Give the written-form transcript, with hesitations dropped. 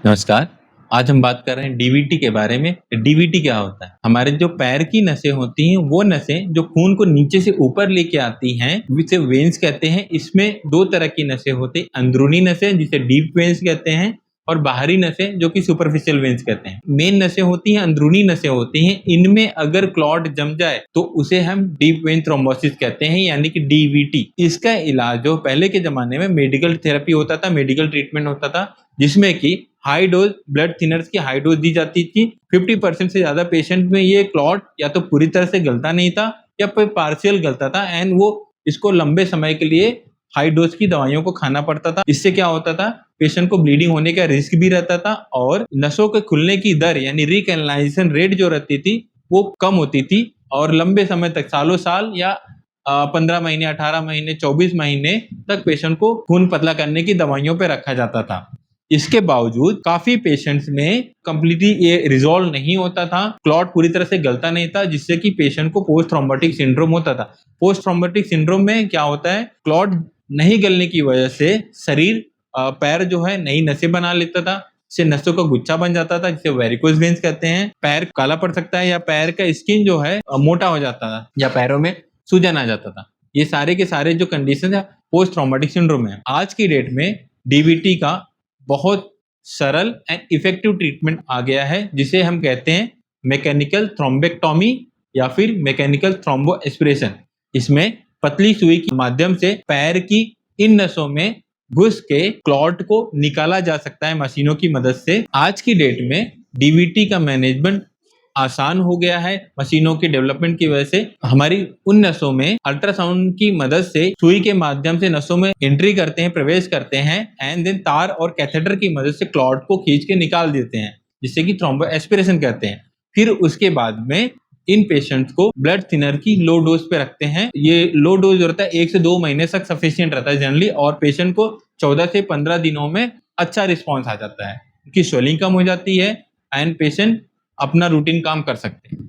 नमस्कार। आज हम बात कर रहे हैं डीवीटी के बारे में। डीवीटी क्या होता है? हमारे जो पैर की नसें होती हैं, वो नसें जो खून को नीचे से ऊपर लेके आती हैं, जिसे वेन्स कहते हैं। इसमें 2 तरह की नसें होती हैं, अंदरूनी नसें जिसे डीप वेन्स कहते हैं और बाहरी नसें जो कि सुपरफिशियल वेन्स कहते हैं। मेन नसें होती हैं, अंदरूनी नसें होती हैं। इनमें अगर क्लॉट जम जाए तो उसे हम डीप वेन थ्रोम्बोसिस कहते हैं, यानी कि डीवीटी। इसका इलाज जो पहले के ज़माने में मेडिकल थेरेपी होता था, मेडिकल ट्रीटमेंट होता था, जिसमें कि हाई डोज ब्लड थिनर्स की हाई डोज दी जाती थी। 50% से ज़्यादा पेशेंट में ये क्लॉट या तो पूरी तरह से गलता नहीं था या फिर पार्शियल गलता था, एंड वो इसको लंबे समय के लिए हाई डोज की दवाइयों को खाना पड़ता था। इससे क्या होता था, पेशेंट को ब्लीडिंग होने का रिस्क भी रहता था और नसों के खुलने की दर यानी रिकैनालाइजेशन रेट जो रहती थी वो कम होती थी और लंबे समय तक, सालों साल या 15 महीने, 18 महीने, 24 महीने तक पेशेंट को खून पतला करने की दवाइयों पे रखा जाता था। इसके बावजूद काफी पेशेंट्स में कंप्लीटली ये रिजॉल्व नहीं होता था, क्लॉट पूरी तरह से गलता नहीं था, जिससे कि पेशेंट को पोस्ट थ्रोम्बोटिक सिंड्रोम होता था। पोस्ट थ्रोम्बोटिक सिंड्रोम में क्या होता है, क्लॉट नहीं गलने की वजह से शरीर पैर जो है नई नसें बना लेता था, इससे नसों का गुच्छा बन जाता था, जिसे वेरिकोज वेन्स कहते हैं। पैर काला पड़ सकता है या पैर का स्किन जो है मोटा हो जाता था या पैरों में सूजन आ जाता था। ये सारे के सारे जो कंडीशन है पोस्ट थ्रोम्बोटिक सिंड्रोम है। आज की डेट में डीवीटी का बहुत सरल एंड इफेक्टिव ट्रीटमेंट आ गया है, जिसे हम कहते हैं मैकेनिकल थ्रोम्बेक्टोमी या फिर मैकेनिकल थ्रोम्बो एस्पिरेशन। इसमें पतली सुई के माध्यम से पैर की इन नसों में घुस के क्लॉट को निकाला जा सकता है मशीनों की मदद से। आज की डेट में डीवीटी का मैनेजमेंट आसान हो गया है मशीनों के डेवलपमेंट की वजह से। हमारी उन नसों में अल्ट्रासाउंड की मदद से सुई के माध्यम से नसों में एंट्री करते हैं, प्रवेश करते हैं, एंड देन तार और कैथेटर की मदद से क्लॉट को खींच के निकाल देते हैं, जिससे कि थ्रोम्बो एस्पिरेशन कहते हैं। फिर उसके बाद में इन पेशेंट्स को ब्लड थिनर की लो डोज पे रखते हैं। ये लो डोज जो रहता है 1 से 2 महीने तक सफिशिएंट रहता है जनरली, और पेशेंट को 14 से 15 दिनों में अच्छा रिस्पॉन्स आ जाता है, उनकी स्वेलिंग कम हो जाती है एंड पेशेंट अपना रूटीन काम कर सकते हैं।